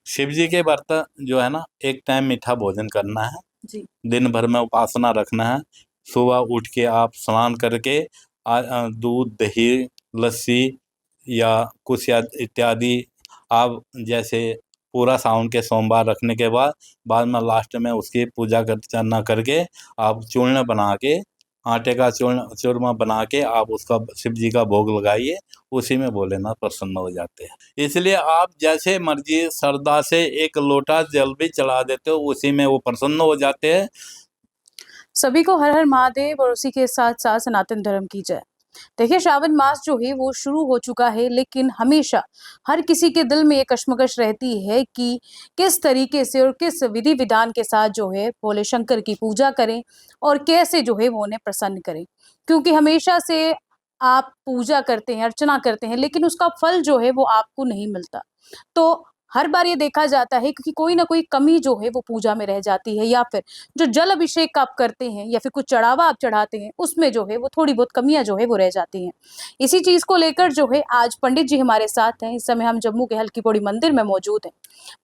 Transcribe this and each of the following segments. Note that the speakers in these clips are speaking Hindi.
शिव जी के व्रत जो है ना, एक टाइम मीठा भोजन करना है, जी। दिन भर में उपासना रखना है। सुबह उठ के आप स्नान करके दूध दही लस्सी या कुछ या इत्यादि आप जैसे पूरा सावन के सोमवार रखने के बाद में लास्ट में उसकी पूजा अर्चना करके आप चूर्ण बना के, आटे का चूरमा बना के आप उसका शिव जी का भोग लगाइए। उसी में भोलेनाथ प्रसन्न हो जाते हैं। इसलिए आप जैसे मर्जी श्रद्धा से एक लोटा जल भी चढ़ा देते हो, उसी में वो प्रसन्न हो जाते हैं। सभी को हर हर महादेव और उसी के साथ साथ सनातन धर्म की जय। देखिए, श्रावण मास जो है वो शुरू हो चुका है, लेकिन हमेशा हर किसी के दिल में ये कश्मकश रहती है कि किस तरीके से और किस विधि विधान के साथ जो है भोले शंकर की पूजा करें और कैसे जो है वो उन्हें प्रसन्न करें। क्योंकि हमेशा से आप पूजा करते हैं, अर्चना करते हैं, लेकिन उसका फल जो है वो आपको नहीं मिलता। तो हर बार ये देखा जाता है क्योंकि कोई ना कोई कमी जो है वो पूजा में रह जाती है, या फिर जो जल अभिषेक आप करते हैं या फिर कुछ चढ़ावा आप चढ़ाते हैं, उसमें जो है वो थोड़ी बहुत कमियां जो है वो रह जाती हैं। इसी चीज को लेकर जो है आज पंडित जी हमारे साथ हैं। इस समय हम जम्मू के हल्की पौड़ी मंदिर में मौजूद हैं।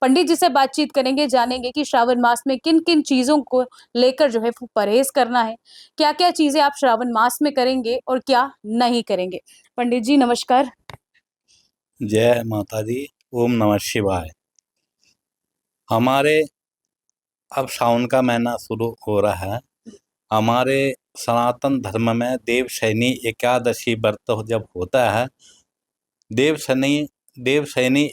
पंडित जी से बातचीत करेंगे, जानेंगे कि श्रावण मास में किन किन चीजों को लेकर जो है वो परहेज करना है, क्या क्या चीजें आप श्रावण मास में करेंगे और क्या नहीं करेंगे। पंडित जी नमस्कार। जय माता दी। ओम नमः शिवाय। हमारे अब सावन का महीना शुरू हो रहा है। हमारे सनातन धर्म में देवशयनी एकादशी व्रत जब होता है, देवशनि देवशयनी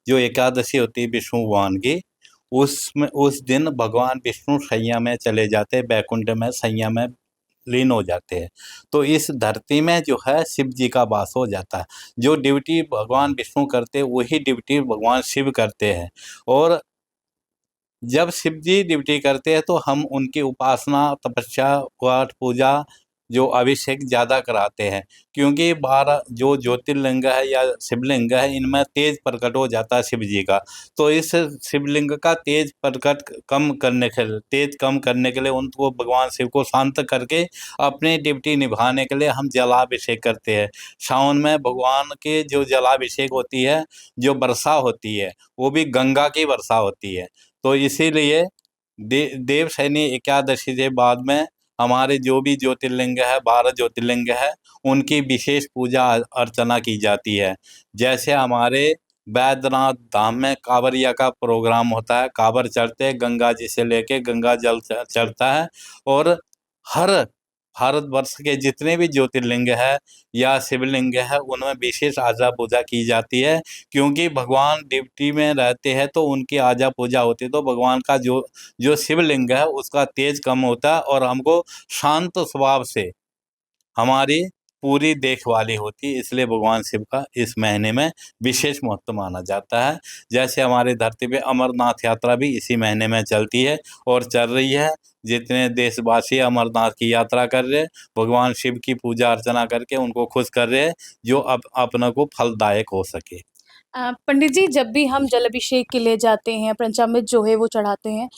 जो एकादशी होती है विष्णु भगवान की, उसमें उस दिन भगवान विष्णु शैया में चले जाते हैं, बैकुंठ में शैया में लीन हो जाते हैं। तो इस धरती में जो है शिव जी का वास हो जाता है। जो ड्यूटी भगवान विष्णु करते हैं वही ड्यूटी भगवान शिव करते हैं। और जब शिव जी ड्यूटी करते हैं तो हम उनकी उपासना तपस्या पाठ पूजा जो अभिषेक ज़्यादा कराते हैं, क्योंकि 12 जो ज्योतिर्लिंग है या शिवलिंग है, इनमें तेज प्रकट हो जाता है शिव जी का। तो इस शिवलिंग का तेज कम करने के लिए उनको भगवान शिव को शांत करके अपनी ड्यूटी निभाने के लिए हम जलाभिषेक करते हैं। सावन में भगवान के जो जलाभिषेक होती है, जो वर्षा होती है, वो भी गंगा की वर्षा होती है। तो इसीलिए देवशयनी एकादशी के बाद में हमारे जो भी ज्योतिर्लिंग है, 12 ज्योतिर्लिंग है, उनकी विशेष पूजा अर्चना की जाती है। जैसे हमारे बैद्यनाथ धाम में कांवरिया का प्रोग्राम होता है, कांवर चढ़ते हैं, गंगा जी से लेके गंगा जल चढ़ता है। और हर भारतवर्ष के जितने भी ज्योतिर्लिंग है या शिवलिंग है, उनमें विशेष आजा पूजा की जाती है, क्योंकि भगवान ड्यूटी में रहते हैं तो उनकी आजा पूजा होती है। तो भगवान का जो जो शिवलिंग है उसका तेज कम होता है और हमको शांत स्वभाव से हमारी पूरी देखभाली होती है। इसलिए भगवान शिव का इस महीने में विशेष महत्व माना जाता है। जैसे हमारी धरती पे अमरनाथ यात्रा भी इसी महीने में चलती है और चल रही है। जितने देशवासी अमरनाथ की यात्रा कर रहे हैं, भगवान शिव की पूजा अर्चना करके उनको खुश कर रहे हैं, जो अब अपने को फलदायक हो सके। पंडित जी, जब भी हम जल अभिषेक के लिए जाते हैं, पंचामृत जो है वो चढ़ाते हैं,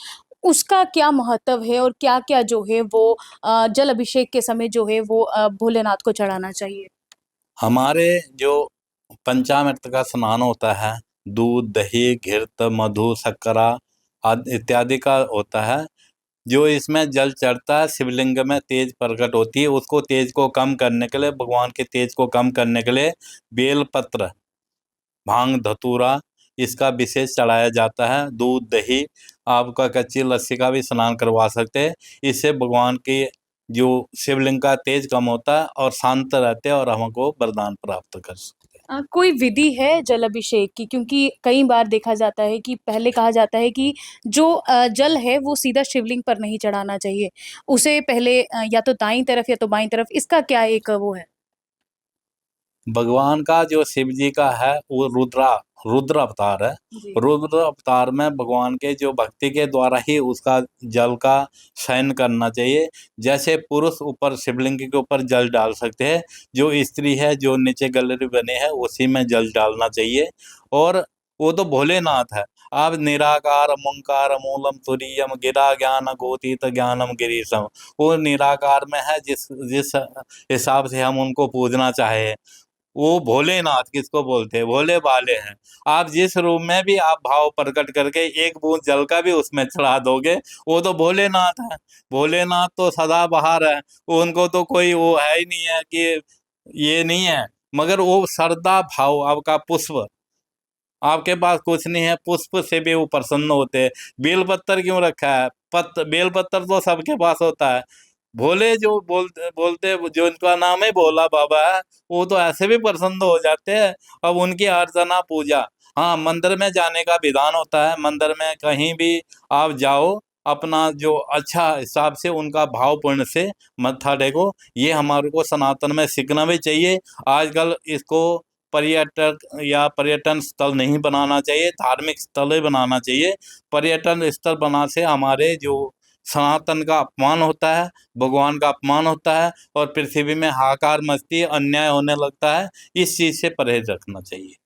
उसका क्या महत्व है और क्या-क्या जो है वो जल अभिषेक के समय जो है वो भोलेनाथ को चढ़ाना चाहिए? हमारे जो पंचामृत का स्नान होता है, दूध दही घृत मधु शर्करा आदि इत्यादि का होता है। जो इसमें जल चढ़ता है, शिवलिंग में तेज प्रकट होती है, उसको तेज को कम करने के लिए, भगवान के तेज को कम करने के लिए बेलपत्र, भांग धतूरा इसका विशेष चढ़ाया जाता है। दूध दही, आपका कच्ची लस्सी का भी स्नान करवा सकते हैं। इससे भगवान की जो शिवलिंग का तेज कम होता है और शांत रहते हैं और हमको वरदान प्राप्त कर सकते हैं। कोई विधि है जल अभिषेक की? क्योंकि कई बार देखा जाता है कि पहले कहा जाता है कि जो जल है वो सीधा शिवलिंग पर नहीं चढ़ाना चाहिए। उसे पहले या तो दाईं तरफ या तो बाईं तरफ, इसका क्या एक वो है? भगवान का जो शिव जी का है वो रुद्र अवतार है। जी। रुद्र अवतार में भगवान के जो भक्ति के द्वारा ही उसका जल का शयन करना चाहिए। जैसे पुरुष ऊपर शिवलिंग के ऊपर जल डाल सकते हैं, जो स्त्री है जो नीचे गलरी बने हैं उसी में जल डालना चाहिए। और वो तो भोलेनाथ है। आप निराकार ओंकार मूलम तुरीयम गिरा ज्ञान गोतीत ज्ञानम गिरीशम, वो निराकार में है। जिस जिस हिसाब से हम उनको पूजना चाहे, वो भोलेनाथ किसको बोलते हैं, भोले भाले हैं। आप जिस रूप में भी आप भाव प्रकट करके एक बूंद जल का भी उसमें चढ़ा दोगे, वो तो भोलेनाथ है। भोलेनाथ तो सदाबहार है, उनको तो कोई वो है ही नहीं है कि ये नहीं है। मगर वो श्रद्धा भाव, आपका पुष्प, आपके पास कुछ नहीं है, पुष्प से भी वो प्रसन्न होते हैं। बेलपत्तर क्यों रखा है, बेलपत्तर तो सबके पास होता है। भोले जो बोलते बोलते जो इनका नाम है भोला बाबा है, वो तो ऐसे भी प्रसन्न हो जाते हैं। अब उनकी अर्चना पूजा, हाँ, मंदिर में जाने का विधान होता है। मंदिर में कहीं भी आप जाओ, अपना जो अच्छा हिसाब से उनका भाव पूर्ण से मत्था टेको। ये हमारे को सनातन में सीखना भी चाहिए। आजकल इसको पर्यटक या पर्यटन स्थल नहीं बनाना चाहिए, धार्मिक स्थल ही बनाना चाहिए। पर्यटन स्थल बना से हमारे जो सनातन का अपमान होता है, भगवान का अपमान होता है, और पृथ्वी में हाहाकार मचती है, अन्याय होने लगता है। इस चीज से परहेज रखना चाहिए।